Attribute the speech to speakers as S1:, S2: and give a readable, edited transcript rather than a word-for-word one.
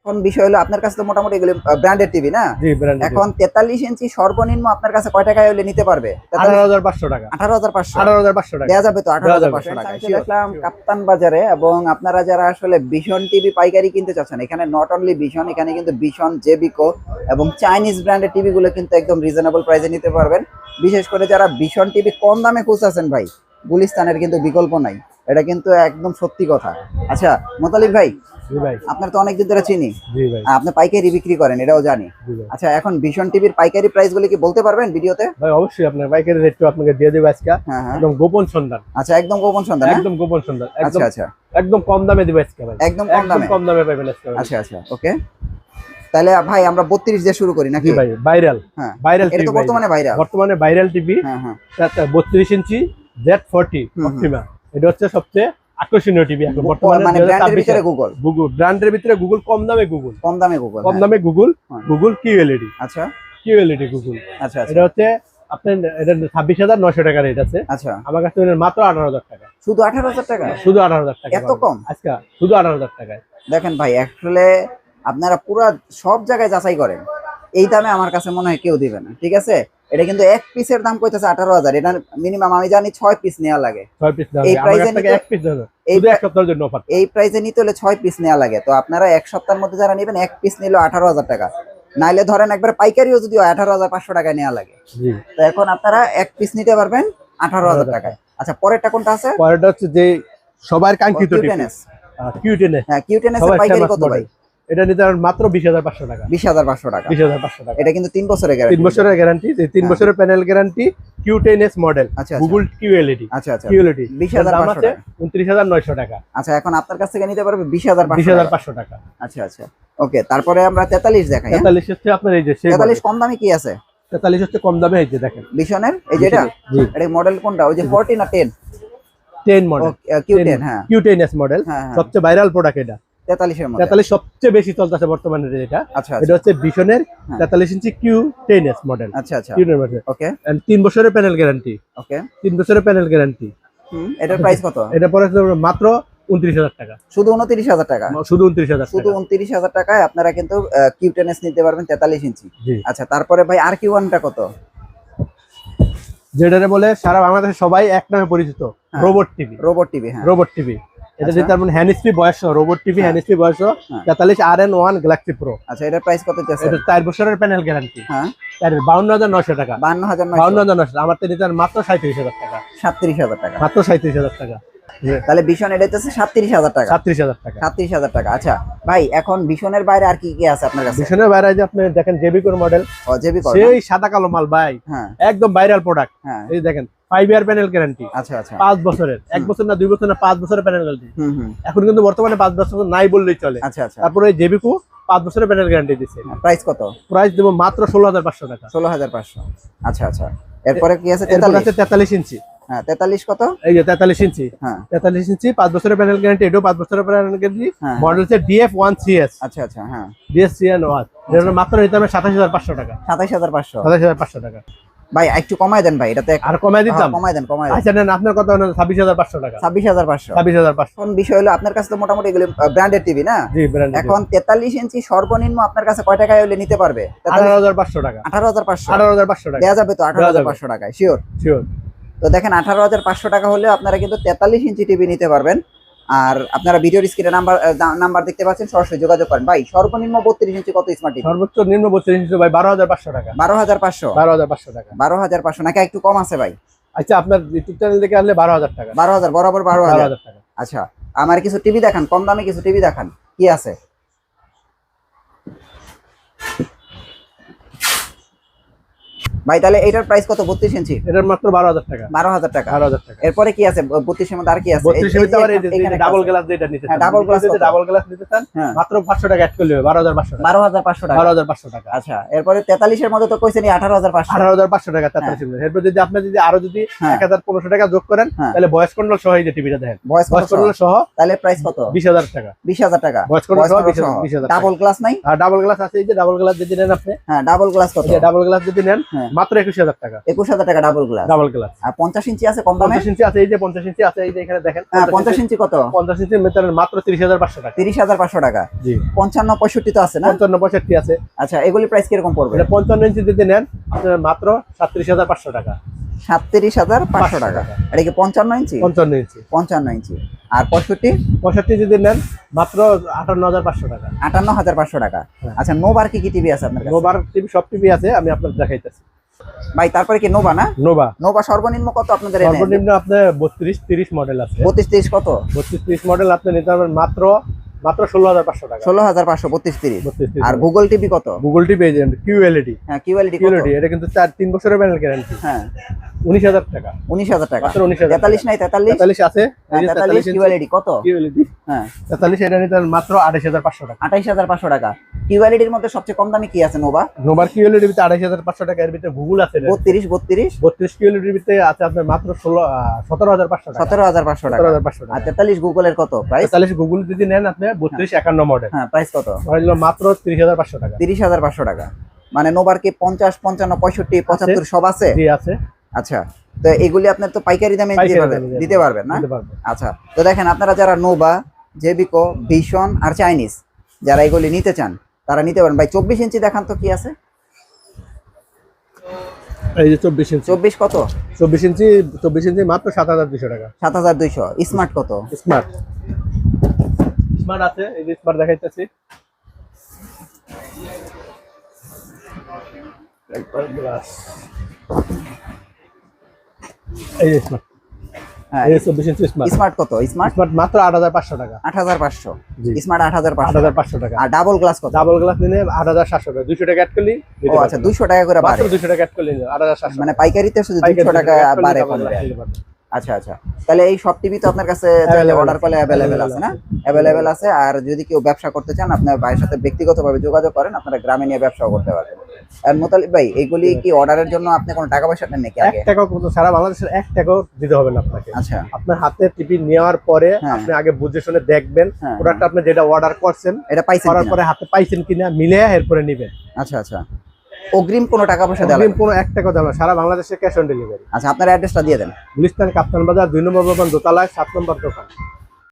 S1: এখন বিষয় হলো আপনার কাছে তো মোটামুটি এগুলো ব্র্যান্ডেড টিভি না?
S2: জি ব্র্যান্ডেড।
S1: এখন 43 ইঞ্চি সর্বনিম্ন আপনার কাছে কয় টাকায় হলে নিতে পারবে?
S2: 18,500 টাকা।
S1: 18,500
S2: টাকা
S1: দেয়া যাবে তো? 18,500 টাকা। দেখলাম কাপ্তান বাজারে, এবং আপনারা যারা আসলে ভিশন টিভি পাইকারি কিনতে চাচ্ছেন, এখানে নট অনলি ভিশন, এখানে কিন্তু ভিশন, জেবিকো এবং চাইনিজ ব্র্যান্ডের টিভি গুলো কিন্তু একদম রিজনেবল প্রাইসে নিতে পারবেন। বিশেষ করে যারা ভিশন টিভি কম দামে খুঁজছেন ভাই, গুলিস্তানের কিন্তু বিকল্প নাই, এটা কিন্তু একদম সত্যি কথা। আচ্ছা মোতালিব ভাই,
S2: জি ভাই।
S1: আপনার তো অনেকদিন ধরে চিনি,
S2: জি ভাই।
S1: আপনি পাইকারি বিক্রি করেন এটাও জানি। আচ্ছা এখন ভিশন টিভির পাইকারি প্রাইস গুলো কি বলতে পারবেন ভিডিওতে?
S2: ভাই অবশ্যই আপনার পাইকারি রেটটা আপনাকে দিয়ে দেব আজকে।
S1: হ্যাঁ হ্যাঁ,
S2: একদম গোপন সন্ধান।
S1: আচ্ছা একদম গোপন সন্ধান,
S2: একদম গোপন সন্ধান।
S1: আচ্ছা আচ্ছা,
S2: একদম কম দামে দিব আজকে ভাই।
S1: একদম কম দামে,
S2: কম দামে পাবেন আজকে।
S1: আচ্ছা আচ্ছা ওকে। তাহলে ভাই আমরা 32 দিয়ে শুরু করি নাকি?
S2: জি ভাই, ভাইরাল।
S1: হ্যাঁ
S2: ভাইরাল
S1: এটা
S2: টিভি,
S1: তো বর্তমানে
S2: ভাইরাল টিভি।
S1: হ্যাঁ হ্যাঁ,
S2: 32 ইঞ্চি Z40 অপটিমা। এটা হচ্ছে সবচেয়ে আকর্ষণীয় টিভি এখন বর্তমানে।
S1: মানে ব্র্যান্ডের ভিতরে গুগল,
S2: ব্র্যান্ডের ভিতরে গুগল, কম দামে গুগল, কম দামে গুগল QLED।
S1: আচ্ছা
S2: QLED গুগল।
S1: আচ্ছা,
S2: এটা হচ্ছে আপনার, এটা 26,900 টাকা রেট আছে।
S1: আচ্ছা
S2: আমার কাছে মাত্র 18,000 টাকা।
S1: শুধু 18,000 টাকা?
S2: শুধু 18,000 টাকা।
S1: এত কম
S2: আজকে শুধু 18,000 টাকায়।
S1: দেখেন ভাই, আসলে আপনারা পুরো সব জায়গায় যাচাই করেন, এই দামে আমার কাছে মনে হয় কেউ দিবে না। ঠিক আছে, এটা কিন্তু এক পিসের দাম কইতেছে 18,000, এটা মিনিমাম আমি জানি 6 পিস নেওয়া লাগে।
S2: 6 পিস দাও,
S1: এই
S2: আমার
S1: প্রাইসে
S2: কাছ থেকে এক পিস দাও, শুধু এক সপ্তাহের জন্য অফার।
S1: এই প্রাইসে নিতে হলে 6 পিস নেওয়া লাগে। তো আপনারা এক সপ্তাহের মধ্যে যারা নেবেন, এক পিস নিলে 18,000 টাকা, নাইলে ধরেন একবার পাইকারিও যদি 18,500 টাকায় নেওয়া লাগে।
S2: জি,
S1: তো এখন আপনারা এক পিস নিতে পারবেন 18,000 টাকায়। আচ্ছা পরেরটা কোনটা আছে?
S2: পরেরটা হচ্ছে যে সবার কাঙ্ক্ষিত টিভি, Q10S।
S1: হ্যাঁ Q10S এর পাইকারি কত ভাই?
S2: এটা নিতে মাত্র 20,500 টাকা।
S1: 20,500 টাকা।
S2: 20,500 টাকা।
S1: এটা কিন্তু 3 বছরের গ্যারান্টি।
S2: 3 বছরের গ্যারান্টি, 3 বছরের panel guarantee, Q10S model, Google QLED।
S1: আচ্ছা আচ্ছা,
S2: QLED
S1: 20,500 টাকা,
S2: 29,900 টাকা।
S1: আচ্ছা এখন আপনার কাছ থেকে নিতে পারবে
S2: 20,500 টাকা।
S1: আচ্ছা আচ্ছা ওকে। তারপরে আমরা 43 দেখাই।
S2: 43 হচ্ছে আপনার এই যে
S1: 43 কম দামে কি আছে?
S2: 43 হচ্ছে কম দামে, এই যে দেখেন
S1: ভিশনের, এই যে এটা, এটা মডেল কোনটা? ওই যে 40 না 10?
S2: 10 মডেল,
S1: Q10। হ্যাঁ
S2: Q10S মডেল, সবচেয়ে ভাইরাল প্রোডাক্ট এটা।
S1: 43 এর মধ্যে
S2: 43 সবচেয়ে বেশি চলতেছে বর্তমানে এটা।
S1: আচ্ছা
S2: এটা হচ্ছে ভিশনের 43 ইঞ্চি Q10S মডেল।
S1: আচ্ছা আচ্ছা ওকে।
S2: এন্ড 3 বছরের প্যানেল গ্যারান্টি।
S1: ওকে
S2: 3 বছরের প্যানেল গ্যারান্টি।
S1: এটার প্রাইস কত?
S2: এটা পড়ে মাত্র 29,000 টাকা।
S1: শুধু 29,000 টাকা?
S2: শুধু 29,000 টাকা।
S1: শুধু 29,000 টাকায় আপনারা কিন্তু Q10S নিতে পারবেন 43 ইঞ্চি। আচ্ছা তারপরে ভাই RQ1 টা কত?
S2: যেটারে বলে সারা বাংলাদেশে সবাই এক নামে পরিচিত, রোবট টিভি।
S1: রোবট টিভি, হ্যাঁ
S2: রোবট টিভি। এটা যেটা মানে হ্যান্ড স্পিড বয়স, রোবট টিভি হ্যান্ড স্পিড বয়স 43 RN1 গ্যালাক্সি প্রো।
S1: আচ্ছা এটার প্রাইস কত আছে?
S2: এটা 4 বছরের প্যানেল গ্যারান্টি।
S1: হ্যাঁ
S2: 52,900 টাকা।
S1: 52,900।
S2: আমার তো নিতে মাত্র 37,000 টাকা।
S1: 37,000 টাকা,
S2: মাত্র 37,000 টাকা।
S1: তাহলে ভিশন এটা হচ্ছে 37,000 টাকা।
S2: 37,000 টাকা।
S1: 37,000 টাকা। আচ্ছা ভাই এখন ভিশনের বাইরে আর কি কি আছে আপনার কাছে?
S2: ভিশনের বাইরে যে আপনি দেখেন জেবিকোর মডেল, সেই সাদা কালো মাল ভাই, একদম ভাইরাল প্রোডাক্ট। এই দেখেন 5 ইয়ার প্যানেল গ্যারান্টি।
S1: আচ্ছা আচ্ছা
S2: 5 বছরের, 1 বছর না 2 বছর না 5 বছরের প্যানেল গ্যারান্টি। এখন কিন্তু বর্তমানে 5 বছর নাই বললেই চলে।
S1: আচ্ছা আচ্ছা
S2: তারপরে জেবিকো 5 বছরের প্যানেল গ্যারান্টি দিচ্ছে।
S1: প্রাইস কত?
S2: প্রাইস দেব মাত্র 16,500 টাকা।
S1: 16,500। আচ্ছা আচ্ছা এরপরে কি আছে?
S2: 43 ইঞ্চি।
S1: হ্যাঁ 43 কত?
S2: এই যে 43 ইঞ্চি। হ্যাঁ 43 ইঞ্চি 5 বছরের প্যানেল গ্যারান্টি, এটাও 5 বছরের প্যানেল গ্যারান্টি। মডেল হচ্ছে DF1CS।
S1: আচ্ছা আচ্ছা হ্যাঁ
S2: DF1CS। এর মাত্র নিতে হবে 27,500 টাকা।
S1: 27,500।
S2: 27,500 টাকা।
S1: ভাই একটু কমায় দেন ভাই, এটাতে
S2: আর কমায় দিতাম।
S1: কমায় দেন।
S2: আচ্ছা নেন, আপনার কত হলো? 26,500 টাকা।
S1: 26,500।
S2: 26,500।
S1: এখন বিষয় হলো আপনার কাছে তো মোটামুটি এগুলো ব্র্যান্ডেড টিভি না?
S2: জি ব্র্যান্ডেড।
S1: এখন 43 ইঞ্চি সর্বনিম্ন আপনার কাছে কয় টাকায় হলে নিতে পারবে?
S2: 18,500 টাকা।
S1: 18,500।
S2: 18,500 টাকা
S1: দেয়া যাবে তো? 18,500 টাকায় শিওর?
S2: শিওর।
S1: তো দেখেন 18,500 টাকা হলে আপনারা কিন্তু 43 ইঞ্চি টিভি নিতে পারবেন। আর আপনারা ভিডিওর স্ক্রিনে নাম্বার দেখতে পাচ্ছেন, সরাসরি যোগাযোগ করেন। ভাই সর্বনিম্ন 32 ইঞ্চি কত স্মার্ট টিভি?
S2: সর্বোচ্চ নিম্ন 32 ইঞ্চি ভাই 12,500 টাকা।
S1: 12,500?
S2: 12,500 টাকা।
S1: 12,500 নাকি একটু কম আছে ভাই?
S2: আচ্ছা আপনার ইউটিউব চ্যানেল থেকে আনলে 12,000 টাকা।
S1: 12,000 বরাবর 12,000
S2: টাকা।
S1: আচ্ছা আমার কিছু টিভি দেখান, কম দামে কিছু টিভি দেখান, কি আছে? ভাই তাহলে এটার প্রাইস কত? 32 ইঞ্চি?
S2: এটার মাত্র 12,000 টাকা।
S1: 12,000 টাকা।
S2: 12,000 টাকা।
S1: এরপরে কি আছে 32 এর মধ্যে? আর কি আছে?
S2: 32 এর মধ্যে আবার এই যে ডাবল গ্লাস যেটা নিতে চান,
S1: ডাবল গ্লাস
S2: নিতে চান মাত্র 500 টাকা অ্যাড করলে 12,500 টাকা।
S1: 12,500 টাকা।
S2: 12,500 টাকা।
S1: আচ্ছা এরপরে 43 এর মধ্যে তো কইছেন 18,500।
S2: 18,500 টাকা 43 এর। এরপর যদি আপনি আরো 1,500 টাকা যোগ করেন তাহলে ভয়েস কন্ট্রোল সহ এই যে টিভিটা দেখেন,
S1: ভয়েস কন্ট্রোল
S2: সহ,
S1: তাহলে প্রাইস কত?
S2: 20,000 টাকা।
S1: 20,000 টাকা
S2: ভয়েস কন্ট্রোল সহ 20,000 টাকা।
S1: ডাবল গ্লাস নাই?
S2: আর ডাবল গ্লাস আছে, এই যে ডাবল গ্লাস যদি নেন আপনি,
S1: হ্যাঁ ডাবল গ্লাস কত?
S2: এই যে ডাবল গ্লাস যদি নেন মাত্র 21000 টাকা।
S1: 21000 টাকা ডাবল গ্লাস।
S2: Double glass.
S1: আর 50 ইঞ্চি আছে কম দামে?
S2: 50 ইঞ্চি আছে, এই যে 50 ইঞ্চি আছে, এই যে এখানে দেখেন।
S1: 50 ইঞ্চি কত?
S2: 50 ইঞ্চি মেটালের মাত্র 30500 টাকা।
S1: 30500 টাকা।
S2: জি।
S1: 55 65 তো আছে না?
S2: 55 65 আছে।
S1: আচ্ছা, এগুলি প্রাইস কিরকম পড়বে?
S2: এটা 55 ইঞ্চি যদি নেন আপনার মাত্র 37500 টাকা।
S1: 37500 টাকা। এটা কি 55 ইঞ্চি?
S2: 55 ইঞ্চি।
S1: 55 ইঞ্চি। আর 65
S2: যদি নেন মাত্র 58500 টাকা।
S1: 58500 টাকা। আচ্ছা, নোভার কি কি টিভি আছে আপনার কাছে?
S2: নোভার টিভি, সব টিভি আছে, আমি আপনাদের দেখাইতেছি।
S1: ভাই তারপরে কি নোভা না?
S2: নোভা
S1: সর্বনিম্ন কত আপনাদের?
S2: সর্বনিম্ন আপনার 32 30 মডেল আছে।
S1: 32 30 কত?
S2: 32 30 মডেল আপনি নিতে পারবেন মাত্র 16500 টাকা।
S1: 16500 32 30। আর গুগল টিভি কত?
S2: Google TV QLED.
S1: হ্যাঁ, কিউএলইডি
S2: এটা কিন্তু 3 বছরের প্যানেল গ্যারান্টি।
S1: হ্যাঁ,
S2: 19000 টাকা।
S1: 19000 টাকা।
S2: মাত্র 19000।
S1: 43 নাই?
S2: 43 আছে।
S1: এই যে 43 কিউএলইডি কত?
S2: কিউএলইডি
S1: হ্যাঁ,
S2: 43 এটা নিতে মাত্র 28500 টাকা।
S1: 28500 টাকা। কিউএলইডির মধ্যে সবচেয়ে কম দামি কি আছে?
S2: নোভার কিউএলইডি ভিতরে 28500 টাকা। এর ভিতরে গুগল আছে
S1: 32
S2: কিউএলইডির ভিতরে আছে আপনার মাত্র 17500 টাকা।
S1: 17500 টাকা।
S2: 17500 টাকা।
S1: আর 43 গুগলের কত প্রাইস?
S2: 43 গুগল যদি নেন আপনি 32 51 মডেল।
S1: হ্যাঁ, প্রাইস কত?
S2: হলো মাত্র 30500 টাকা।
S1: 30500 টাকা। মানে নোভার কি 50 55 65 75 সব আছে?
S2: জি আছে।
S1: আচ্ছা, তো এগুলি আপনার তো পাইকারি দামে দিতে পারবেন না? আচ্ছা, তো দেখেন আপনারা যারা নোভা, জেবিকো, ভিশন আর চাইনিজ যারা এগুলি নিতে চান তারা নিতে পারেন। ভাই 24 ইঞ্চি দেখান তো কি আছে?
S2: এই যে 24 ইঞ্চি।
S1: 24 কত?
S2: 24 ইঞ্চি মাত্র 7200 টাকা।
S1: 7200। স্মার্ট কত?
S2: স্মার্ট আছে, এই যে স্মার্ট দেখাইতেছি। এই যে স্মার্ট।
S1: হ্যাঁ,
S2: এই 24 ইঞ্চি স্মার্ট।
S1: স্মার্ট কত? স্মার্ট
S2: মাত্র 8500 টাকা।
S1: 8500।
S2: জি।
S1: স্মার্ট 8500
S2: টাকা।
S1: আর ডাবল গ্লাস কত?
S2: ডাবল গ্লাস নিলে 8700 টাকা। 200 টাকা অ্যাড করলি।
S1: ও আচ্ছা, 200 টাকা করে বাড়ে।
S2: মাত্র 200 টাকা অ্যাড করলে 8700।
S1: মানে পাইকারিতে শুধু 200 টাকা বাড়ে কমবে। আচ্ছা আচ্ছা, তাহলে এই সব টিভি তো আপনার কাছে অর্ডার করলে অ্যাভেলেবেল আছে না? অ্যাভেলেবেল আছে। আর যদি কেউ ব্যবসা করতে চান আপনার ভাইয়ের সাথে ব্যক্তিগতভাবে যোগাযোগ করেন, আপনারা গ্রামে নিয়ে ব্যবসাও করতে পারবেন। আর মোতালিব ভাই, এইগুলি কি অর্ডারের জন্য আপনি কোনো টাকা পয়সা নেন নাকি?
S2: 1 টাকাও কিন্তু সারা বাংলাদেশের 1 টাকাও দিতে হবে না আপনাকে।
S1: আচ্ছা,
S2: আপনার হাতে টিভি নেওয়ার পরে আপনি আগে বুঝে শুনে দেখবেন প্রোডাক্ট আপনি যেটা অর্ডার করছেন এটা পাইছেন করার পরে হাতে পাইছেন কিনা মিলিয়ে এরপরে নেবেন।
S1: আচ্ছা আচ্ছা, অগ্রিম কোনো টাকা পয়সা দেওয়া?
S2: অগ্রিম কোনো 1 টাকাও দেওয়া না, সারা বাংলাদেশে ক্যাশ অন ডেলিভারি।
S1: আচ্ছা, আপনার অ্যাড্রেসটা দিয়ে দেন।
S2: গুলিস্তান কাপ্তান বাজার 2 নম্বর দোতলায় 7 নম্বর দোকান।